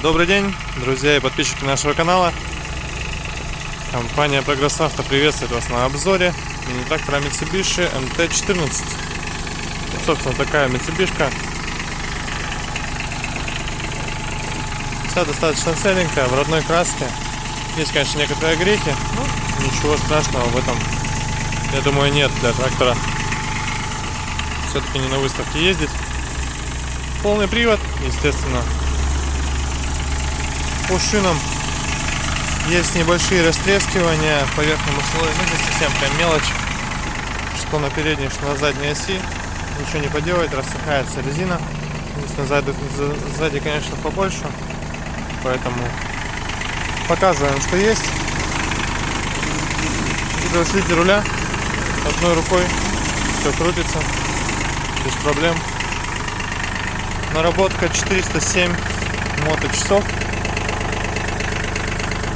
Добрый день, друзья и подписчики нашего канала. Компания Progress Auto приветствует вас на обзоре мини-трактора Mitsubishi MT-14. Собственно, такая Mitsubishi. Вся достаточно целенькая, в родной краске. Есть, конечно, некоторые огрехи, но ничего страшного в этом, я думаю, нет для трактора. Все-таки не на выставке ездить. Полный привод, естественно. По шинам есть небольшие растрескивания по верхнему слою, но здесь совсем прям мелочь, что на передней, что на задней оси. Ничего не поделать, рассыхается резина. Сзади, конечно, побольше, поэтому показываем, что есть. Гидроусилитель руля одной рукой, все крутится без проблем. Наработка 407 моточасов.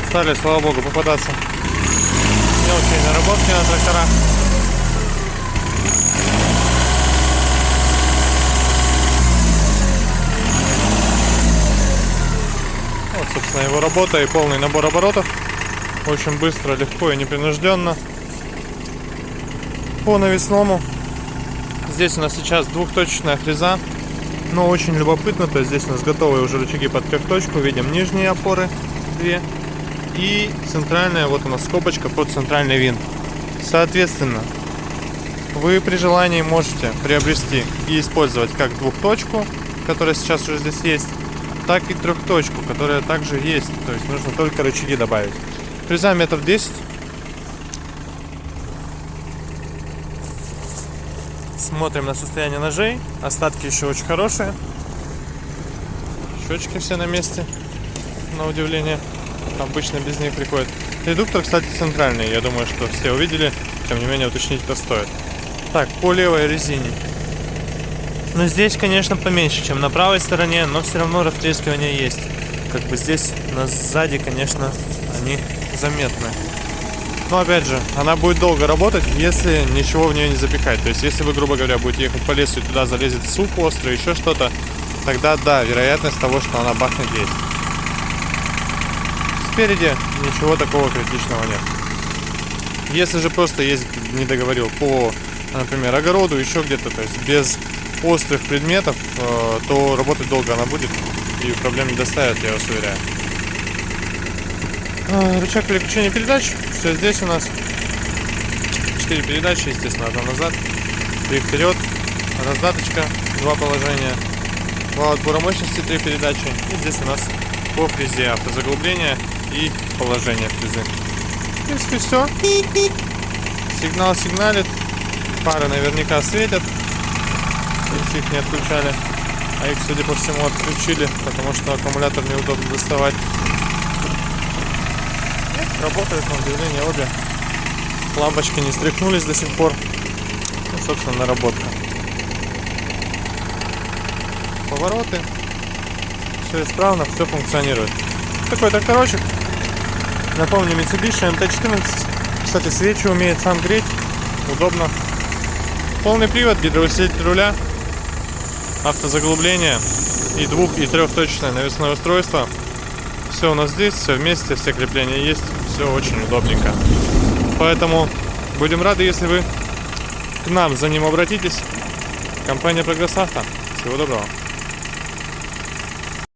Стали, слава богу, попадаться мелкие наработки на тракторах. Вот, собственно, его работа и полный набор оборотов. Очень быстро, легко и непринужденно. По навесному. Здесь у нас сейчас двухточечная фреза. Но очень любопытно, то есть здесь у нас готовые уже рычаги под трехточку. Видим нижние опоры, две. И центральная, вот у нас скобочка под центральный винт. Соответственно, вы при желании можете приобрести и использовать как двухточку, которая сейчас уже здесь есть, так и трехточку, которая также есть. То есть нужно только рычаги добавить. Фреза 1,10 м. Смотрим на состояние ножей. Остатки еще очень хорошие. Щечки все на месте, на удивление. Обычно без них приходит. Редуктор, кстати, центральный. Я думаю, что все увидели. Тем не менее, уточнить это стоит. Так, по левой резине. Но здесь, конечно, поменьше, чем на правой стороне, но все равно растрескивания есть. Как бы здесь, сзади, конечно, они заметны. Но опять же, она будет долго работать, если ничего в нее не запихать. То есть, если вы, грубо говоря, будете ехать по лесу и туда залезет сук острый, еще что-то, тогда да, вероятность того, что она бахнет, есть. Спереди ничего такого критичного нет. Если же просто есть, не договорил, по, например, огороду, еще где-то, то есть без острых предметов, то работать долго она будет и проблем не доставит, я вас уверяю. Рычаг переключения передач. Все здесь у нас 4 передачи, естественно, одна назад, 3 вперед, раздаточка, 2 положения, 2 отбора мощности, 3 передачи. И здесь у нас по фрезе автозаглубление и положение фрезы. В принципе, все. Сигнал сигналит, фары наверняка светят, если их не отключали, а их, судя по всему, отключили, потому что аккумулятор неудобно доставать. Работает, на удивление, обе лампочки не стряхнулись до сих пор. Ну, собственно, наработка. Повороты. Все исправно, все функционирует. Такой тракторочек. Напомню, Mitsubishi MT-14. Кстати, свечи умеет сам греть. Удобно. Полный привод, гидроусилитель руля, автозаглубление и двух- и трехточечное навесное устройство. Все у нас здесь, все вместе, все крепления есть, все очень удобненько. Поэтому будем рады, если вы к нам за ним обратитесь. Компания Progress Auto. Всего доброго.